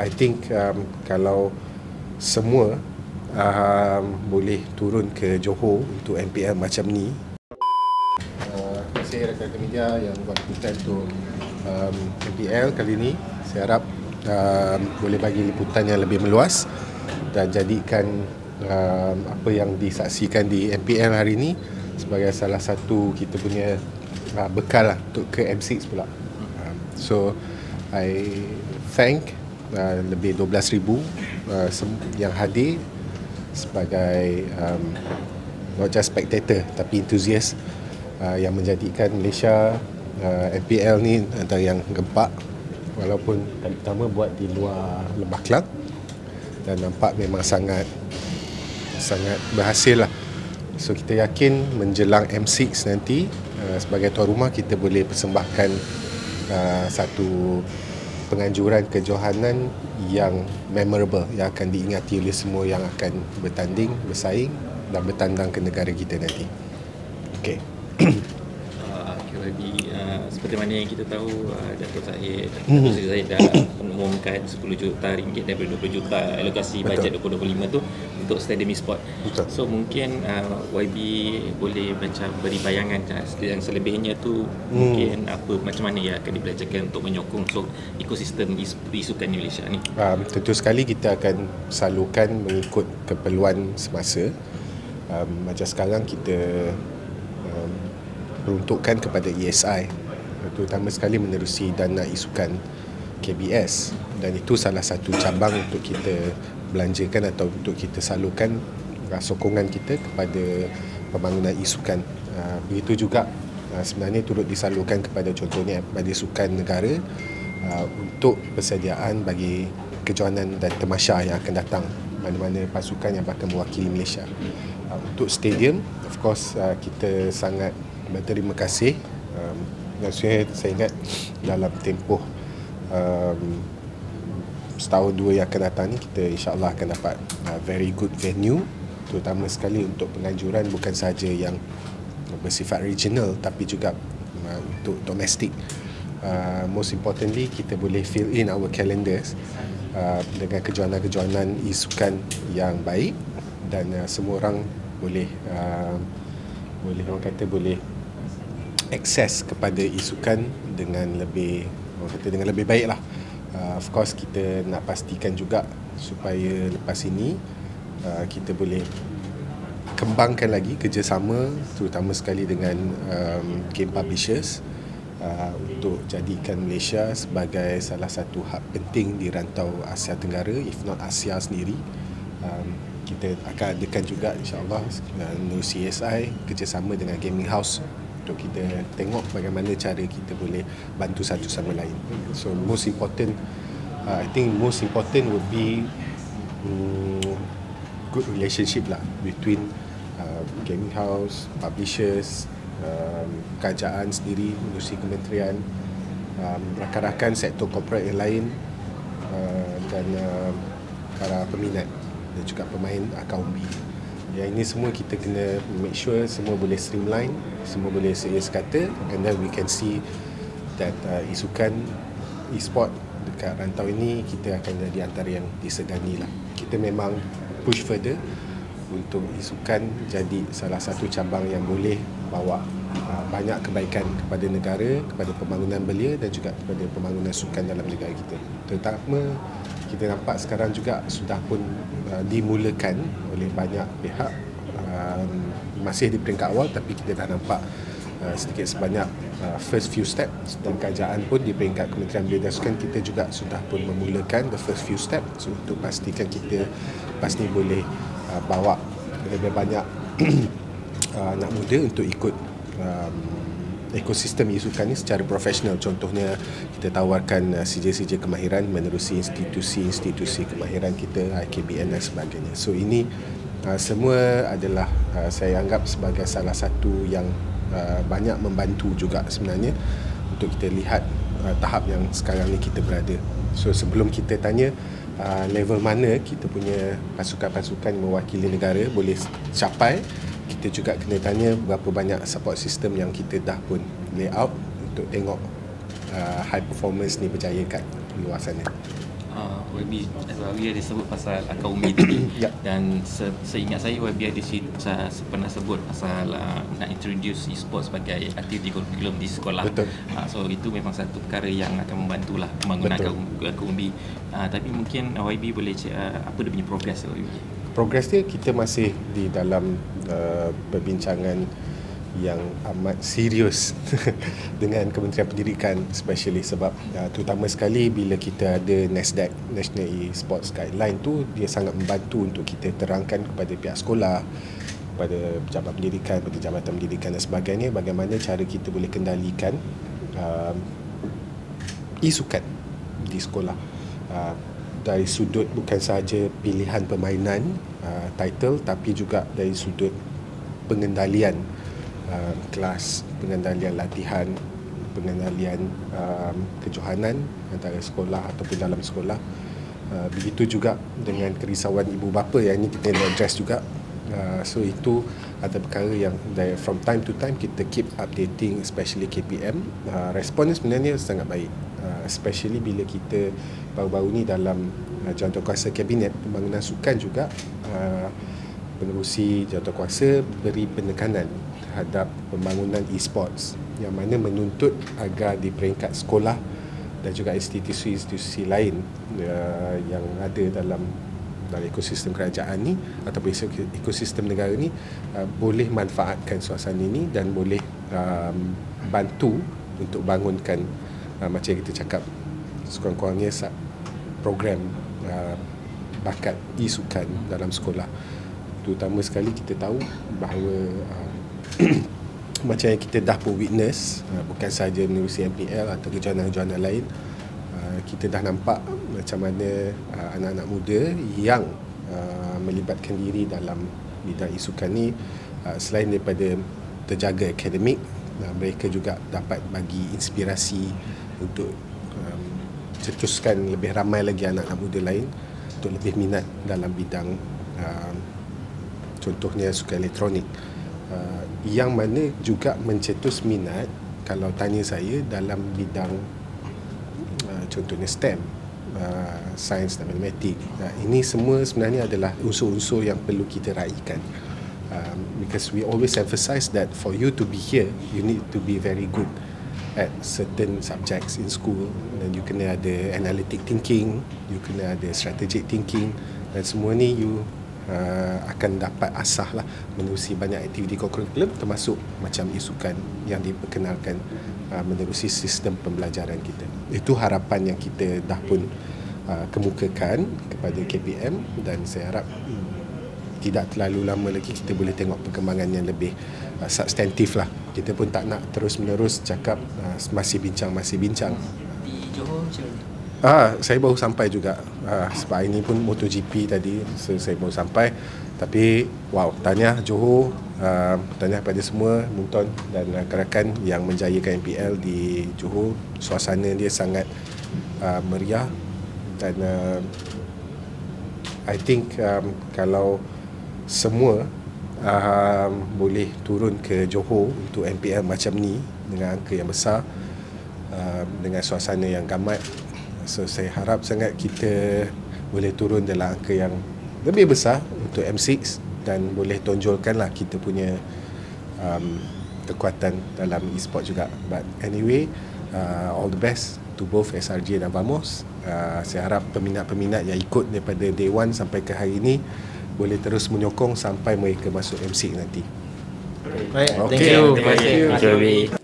I think kalau semua boleh turun ke Johor untuk MPL macam ni. Terima kasih rakan-rakan media yang buat liputan untuk MPL kali ini. Saya harap boleh bagi liputan yang lebih meluas dan jadikan apa yang disaksikan di MPL hari ini sebagai salah satu kita punya bekal lah untuk ke M6 pula. So I thank lebih 12,000 yang hadir sebagai not just spectator tapi enthusiast yang menjadikan Malaysia MPL ni antara yang gempak, walaupun kali pertama buat di luar Lembah Kelang dan nampak memang sangat berhasil lah. So kita yakin menjelang M6 nanti sebagai tuan rumah kita boleh persembahkan satu penganjuran kejohanan yang memorable, yang akan diingati oleh semua yang akan bertanding, bersaing dan bertandang ke negara kita nanti. Okey. Seperti mana yang kita tahu, Datuk Zahid dah mengumumkan 10 juta ringgit daripada 20 juta alokasi bajet 2025 tu untuk stadium e-sport. So mungkin YB boleh macam beri bayangan yang selebihnya tu mungkin macam mana yang akan dibelajarkan untuk menyokong ekosistem e-sukan di Malaysia ni. Tentu sekali kita akan salurkan mengikut keperluan semasa. Macam sekarang kita peruntukkan kepada ESI, terutama sekali menerusi dana isukan KBS, dan itu salah satu cabang untuk kita belanjakan atau untuk kita salurkan sokongan kita kepada pembangunan isukan. Begitu juga sebenarnya turut disalurkan kepada contohnya Badan Sukan Negara untuk persediaan bagi kejohanan dan temasya yang akan datang, mana-mana pasukan yang akan mewakili Malaysia. Untuk stadium, of course kita sangat berterima kasih. Saya ingat dalam tempoh setahun dua yang akan datang ni kita insyaAllah akan dapat very good venue, terutama sekali untuk penganjuran bukan sahaja yang bersifat regional tapi juga untuk domestik. Most importantly, kita boleh fill in our calendars dengan kejohanan-kejohanan e-sukan yang baik, dan semua orang boleh orang kata boleh akses kepada e-sukan dengan lebih baik lah. Of course kita nak pastikan juga supaya lepas ini kita boleh kembangkan lagi kerjasama, terutama sekali dengan game publishers untuk jadikan Malaysia sebagai salah satu hub penting di rantau Asia Tenggara, if not Asia sendiri. Kita akan adakan juga insyaAllah melalui CSI kerjasama dengan gaming house untuk kita tengok bagaimana cara kita boleh bantu satu sama lain. So most important, I think most important would be good relationship lah between gaming house, publishers, kerajaan sendiri, industri kementerian, rakan-rakan sektor korporat yang lain, dan para peminat dan juga pemain akaumbi. Yang ini semua kita kena make sure semua boleh streamline, semua boleh sedia sekata, and then we can see that isukan e-sport dekat rantau ini kita akan jadi antara yang disegani lah. Kita memang push further untuk isukan jadi salah satu cabang yang boleh bawa banyak kebaikan kepada negara, kepada pembangunan belia dan juga kepada pembangunan sukan dalam negara kita. Terutama kita nampak sekarang juga sudah pun dimulakan oleh banyak pihak, masih di peringkat awal tapi kita dah nampak sedikit sebanyak first few steps, dan kerajaan pun di peringkat Kementerian Belia dan Sukan kita juga sudah pun memulakan the first few steps untuk pastikan kita pasti boleh bawa lebih banyak anak muda untuk ikut ekosistem e-sukan ni secara profesional. Contohnya kita tawarkan CJ-CJ kemahiran menerusi institusi-institusi kemahiran kita, IKBN dan sebagainya. So ini semua adalah saya anggap sebagai salah satu yang banyak membantu juga sebenarnya untuk kita lihat tahap yang sekarang ni kita berada. So sebelum kita tanya level mana kita punya pasukan-pasukan mewakili negara boleh capai, kita juga kena tanya berapa banyak support system yang kita dah pun lay out untuk tengok high performance ni berjaya kat luar sana. YB ada sebut pasal akar umbi tadi. Ya. Dan seingat saya YB ada pernah sebut pasal nak introduce e-sport sebagai aktiviti kurikulum di sekolah. Betul. So itu memang satu perkara yang akan membantulah pembangunan akar umbi. Tapi mungkin YB boleh apa dia punya progress YB? Progres dia, kita masih di dalam perbincangan yang amat serius dengan Kementerian Pendidikan, especially sebab terutama sekali bila kita ada NASDAQ, National E-Sports Guideline tu, dia sangat membantu untuk kita terangkan kepada pihak sekolah, kepada pejabat pendidikan, kepada jabatan pendidikan dan sebagainya, bagaimana cara kita boleh kendalikan e-sukan di sekolah. Dari sudut bukan sahaja pilihan permainan, title, tapi juga dari sudut pengendalian kelas, pengendalian latihan, pengendalian kejohanan antara sekolah ataupun dalam sekolah. Begitu juga dengan kerisauan ibu bapa yang ini kita nak address juga. So itu ada perkara yang from time to time kita keep updating, especially KPM. Responnya sebenarnya sangat baik, especially bila kita baru-baru ni dalam jawatankuasa kabinet pembangunan sukan juga, pengerusi jawatankuasa beri penekanan terhadap pembangunan e-sports yang mana menuntut agar di peringkat sekolah dan juga institusi-institusi lain yang ada dalam ekosistem kerajaan ni ataupun ekosistem negara ni boleh manfaatkan suasana ini dan boleh bantu untuk bangunkan macam yang kita cakap sekurang-kurangnya program bakat e-sukan dalam sekolah. Terutama sekali kita tahu bahawa macam yang kita dah pun witness, bukan sahaja menerusi MPL atau kejohanan-kejohanan lain, kita dah nampak macam mana anak-anak muda yang melibatkan diri dalam bidang e-sukan ni, selain daripada terjaga akademik, mereka juga dapat bagi inspirasi untuk cetuskan lebih ramai lagi anak-anak muda lain untuk lebih minat dalam bidang contohnya sukan elektronik, yang mana juga mencetus minat kalau tanya saya dalam bidang contohnya STEM, sains dan matematik. Ini semua sebenarnya adalah unsur-unsur yang perlu kita raikan, because we always emphasize that for you to be here you need to be very good at certain subjects in school, dan you kena ada analytic thinking, you kena ada strategic thinking, dan semua ni you akan dapat asah lah menerusi banyak aktiviti kurikulum termasuk macam e-sukan yang diperkenalkan menerusi sistem pembelajaran kita. Itu harapan yang kita dah pun kemukakan kepada KPM, dan saya harap tidak terlalu lama lagi kita boleh tengok perkembangan yang lebih substantif lah. Kita pun tak nak terus-menerus cakap masih bincang. Di Johor macam mana? Saya baru sampai juga, sebab hari ni pun MotoGP tadi, so saya baru sampai. Tapi wow, tahniah Johor, tahniah pada semua Mungton dan rakan-rakan yang menjayakan MPL di Johor. Suasana dia sangat meriah, dan I think kalau semua boleh turun ke Johor untuk MPL macam ni dengan angka yang besar, dengan suasana yang gamat, so saya harap sangat kita boleh turun dalam angka yang lebih besar untuk M6 dan boleh tonjolkanlah kita punya kekuatan dalam e-sport juga. But anyway, all the best to both SRJ dan Vamos. Saya harap peminat-peminat yang ikut daripada day 1 sampai ke hari ini boleh terus menyokong sampai mereka masuk M6 nanti. Baik, Okay. Terima kasih.